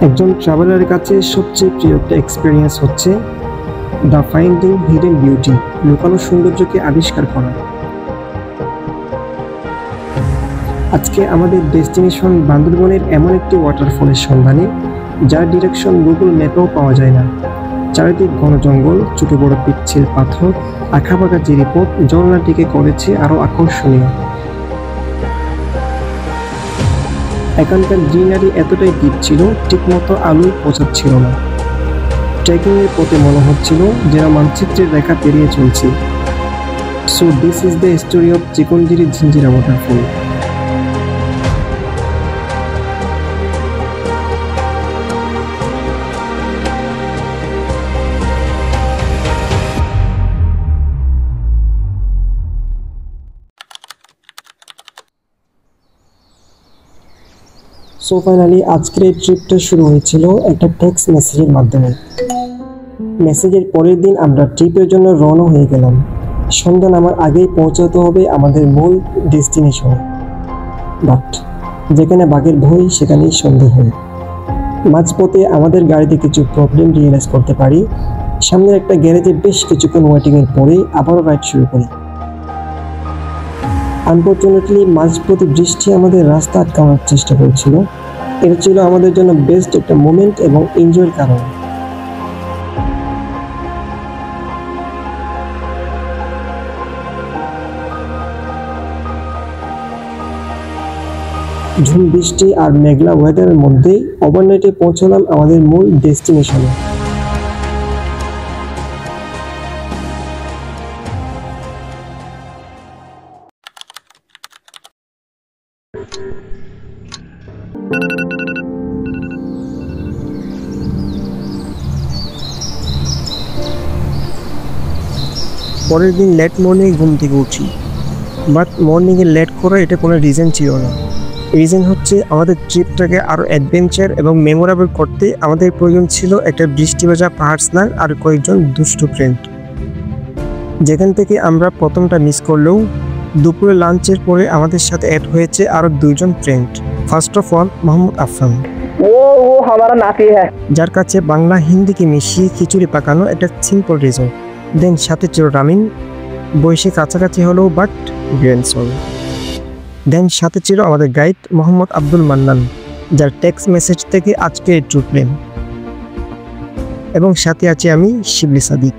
একজন ট্রাভেলারের কাছে সবচেয়ে প্রিয় একটা এক্সপেরিয়েন্স হচ্ছে দ্য ফাইন্ডিং হিডেন বিউটি, লুকানো সৌন্দর্যকে আবিষ্কার করা। আজকে আমাদের ডেস্টিনেশন বান্দরবনের এমন একটি ওয়াটারফলের সন্ধানে যার ডিরেকশন গুগল ম্যাপেও পাওয়া যায় না। চারিদিক ঘন জঙ্গল, ছোট বড় পিচ্ছিল পাথর, আঁকাবাঁকা জিরিপথ ঝর্ণাটিকে করেছে আরো আকর্ষণীয়। এখানকার গ্রিনারি এতটাই ডিপ ছিল, ঠিকমতো আলোয় পৌঁছাচ্ছিল না। ট্রেকিংয়ের পথে মনে হচ্ছিল যেন মানচিত্রের রেখা পেরিয়ে চলছি। So this is the story of Chikonjiri Jhinjira waterfall. So finally আজকের এই ট্রিপটা শুরু হয়েছিল একটা টেক্সট মেসেজের মাধ্যমে। মেসেজের পরের দিন আমরা ট্রিপের জন্য রওনা হয়ে গেলাম। সন্ধ্যা নামার আগেই পৌঁছাতে হবে আমাদের মূল ডেস্টিনেশনে। বাট যেখানে বাঘের ভয় সেখানেই সন্দেহ হয়। মাঝপথে আমাদের গাড়িতে কিছু প্রবলেম রিয়েলাইজ করতে পারি। সামনের একটা গ্যারেজে বেশ কিছুক্ষণ ওয়েটিংয়ের পরে আবারও রাইড শুরু করি। আনফরচুনেটলি মাঝপথে বৃষ্টি আমাদের রাস্তা আটকানোর চেষ্টা করেছিল। এটা ছিল আমাদের জন্য বেস্ট একটা মোমেন্ট এবং এনজয়ের কারণ। ঝুম বৃষ্টি আর মেঘলা ওয়েদারের মধ্যেই ওভারনাইটে পৌঁছলাম আমাদের মূল ডেস্টিনেশনে। পরের দিন লেট মর্নিং ঘুম থেকে উঠি। বাট মর্নিংয়ে লেট করা এটা কোনো রিজন ছিল না। রিজন হচ্ছে আমাদের ট্রিপটাকে আরও অ্যাডভেঞ্চার এবং মেমোরেবল করতে আমাদের প্রয়োজন ছিল একটা বৃষ্টি ভেজা পাহাড় স্নান আর কয়েকজন দুষ্টু ফ্রেন্ড। যেখান থেকে আমরা প্রথমটা মিস করলেও দুপুরে লাঞ্চের পরে আমাদের সাথে অ্যাড হয়েছে আরও দুইজন friend. First of all Mohammad Afran, যার কাছে বাংলা হিন্দিকে মিশিয়ে খিচুড়ি পাকানো একটা সিম্পল রিজন। দেন সাথে ছিল রামিন, বয়সে কাছাকাছি হলেও বাট গ্র্যান্ডসন। দেন সাথে ছিল আমাদের গাইড মোহাম্মদ আব্দুল মান্নান, যার টেক্সট মেসেজ থেকে আজকে ট্যুর প্ল্যান। এবং সাথে আছি আমি শিবলি সাদিক।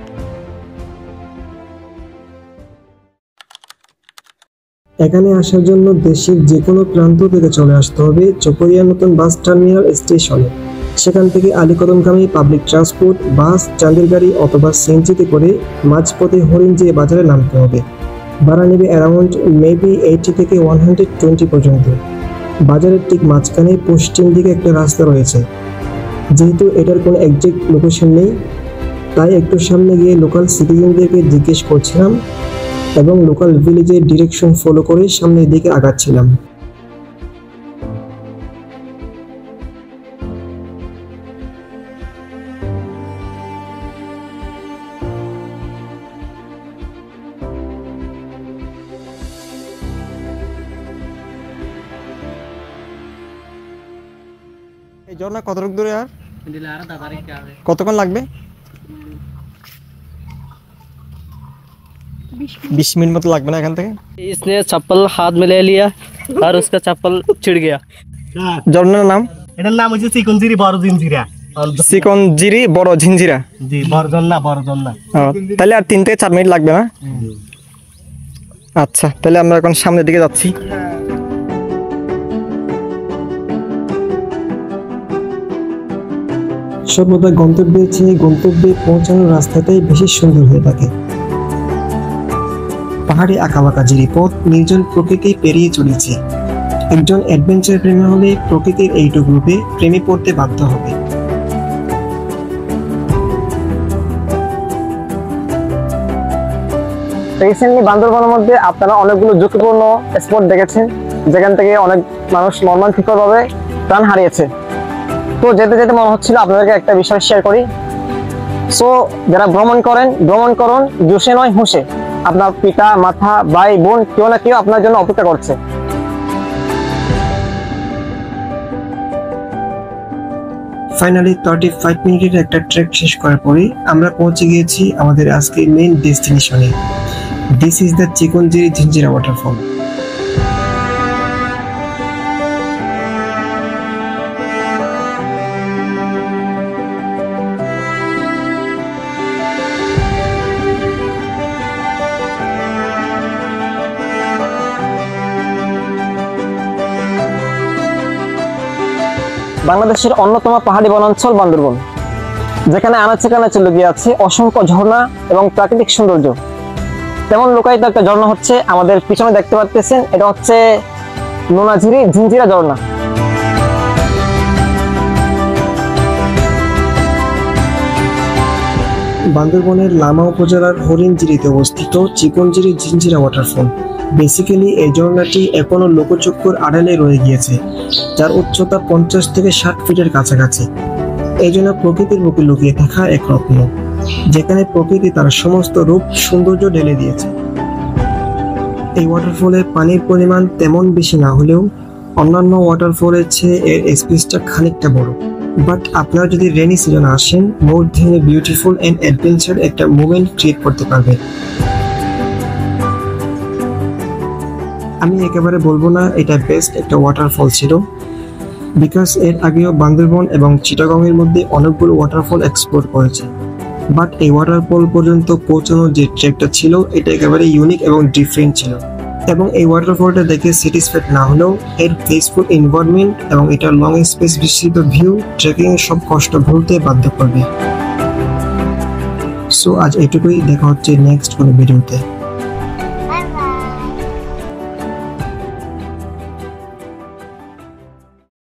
এখানে আসার জন্য দেশের যে কোনো প্রান্ত থেকে চলে আসতে হবে চকরিয়া নতুন বাস টার্মিনাল স্টেশনে। সেখান থেকে আলীকদমগামী পাবলিক ট্রান্সপোর্ট, বাস, চাঁদের গাড়ি অথবা সিএনজিতে করে মাঝপথে হরিণজিয়া বাজারে নামতে হবে। ভাড়া নেবে অ্যারাউন্ড মেবি 80 থেকে 120 পর্যন্ত। বাজারের ঠিক মাঝখানে পশ্চিম দিকে একটা রাস্তা রয়েছে। যেহেতু এটার কোনো একজ্যাক্ট লোকেশন নেই, তাই একটু সামনে গিয়ে লোকাল সিটিজেনদেরকে জিজ্ঞেস করছিলাম এবং লোকাল ভিলেজের ডিরেকশন ফলো করে সামনের দিকে আগাচ্ছিলাম। এই ঝর্ণা কতটুক দূরে আর কতক্ষণ লাগবে? 20 मिनट मत লাগবে না এখান থেকে। इसने चप्पल हाथ में ले लिया और उसका चप्पल छिड़ गया। ঝর্ণার নাম? এটার নাম হচ্ছে চিকনজিরি বড় জিঞ্জিরা। চিকনজিরি বড় ঝিঞ্জিরা। জি, বড় ঝর্ণা। তাহলে আর 3 থেকে 4 মিনিট লাগবে না? আচ্ছা, তাহলে আমরা এখন সামনের দিকে যাচ্ছি। সর্বদা গন্তব্যের চেয়ে গন্তব্যে পৌঁছানোর রাস্তাটাই বেশি সুন্দর হয়ে থাকে। পাহাড়ে আঁকাবাঁকা জিরিপথ, নির্জন প্রকৃতি পেরিয়ে চলেছে। একজন অ্যাডভেঞ্চার প্রেমী হলে প্রকৃতির এইটুকু রূপে প্রেমে পড়তে বাধ্য হবে। রিসেন্টলি বান্দরবনের মধ্যে আপনারা অনেকগুলো ঝুঁকিপূর্ণ স্পট দেখেছেন, যেখান থেকে অনেক মানুষ মর্মান্তিকভাবে প্রাণ হারিয়েছে। তো যেতে যেতে মনে হচ্ছিল আপনাদেরকে একটা বিষয় শেয়ার করি। সো যারা ভ্রমণ করুন জোশে নয় হুঁশে। আপনার পিতা মাতা ভাই বোন কেউ না কেউ আপনার জন্য অপেক্ষা করছে। ফাইনালি 35 মিনিটের একটা ট্রেক শেষ করার পরে আমরা পৌঁছে গিয়েছি আমাদের আজকের মেইন ডেস্টিনেশনে। This is the Chikonjiri Jhinjira waterfall. বাংলাদেশের অন্যতম পাহাড়ি বনাঞ্চল বান্দরবন, যেখানে আনাচে কানাচে লুকিয়ে আছে অসংখ্য ঝর্ণা এবং প্রাকৃতিক সৌন্দর্য। তেমন লোকায়িত একটা ঝর্ণা হচ্ছে আমাদের পিছনে দেখতে পাচ্ছেন, এটা হচ্ছে নোনাঝিরি ঝিঞ্জিরা ঝর্ণা। বান্দরবনের লামা উপজেলার হরিণঝিরিতে অবস্থিত চিকনঝিরি ঝিঞ্জিরা ওয়াটারফল। বেসিক্যালি এই ঝর্ণাটি এখনো লোকচক্ষুর আড়ালে রয়ে গিয়েছে, যার উচ্চতা 50 থেকে 60 ফিটের কাছাকাছি। এই জন্য প্রকৃতির বুকে লুকিয়ে থাকা এক রত্ন, যেখানে প্রকৃতি তার সমস্ত রূপ সৌন্দর্য ঢেলে দিয়েছে। এই ওয়াটারফলে পানির পরিমাণ তেমন বেশি না হলেও অন্যান্য ওয়াটারফলের চেয়ে এর স্পেসটা খানিকটা বড়। বাট আপনারা যদি রেনি সিজনে আসেন, মোর দেন বিউটিফুল এন্ড অ্যাডভেঞ্চার একটা মোমেন্ট ক্রিয়েট করতে পারবেন। আমি একেবারে বলবো না এটা বেস্ট একটা ওয়াটারফল ছিল, বিকজ এর আগেও বান্দরবন এবং চিটাগংয়ের মধ্যে অনেকগুলো ওয়াটারফল এক্সপ্লোর করেছে। বাট এই ওয়াটারফল পর্যন্ত পৌঁছানোর যে ট্রেকটা ছিল এটা একেবারে ইউনিক এবং ডিফারেন্ট ছিল। এবং এই ওয়াটারফলটা দেখে স্যাটিসফাইড না হলেও এর পিসফুল এনভায়রনমেন্ট এবং এটার লং স্পেস বিস্তৃত ভিউ ট্রেকিং এর সব কষ্ট ভুলতে বাধ্য করবে। সো আজ এটুকুই, দেখা হচ্ছে নেক্সট কোনো ভিডিওতে।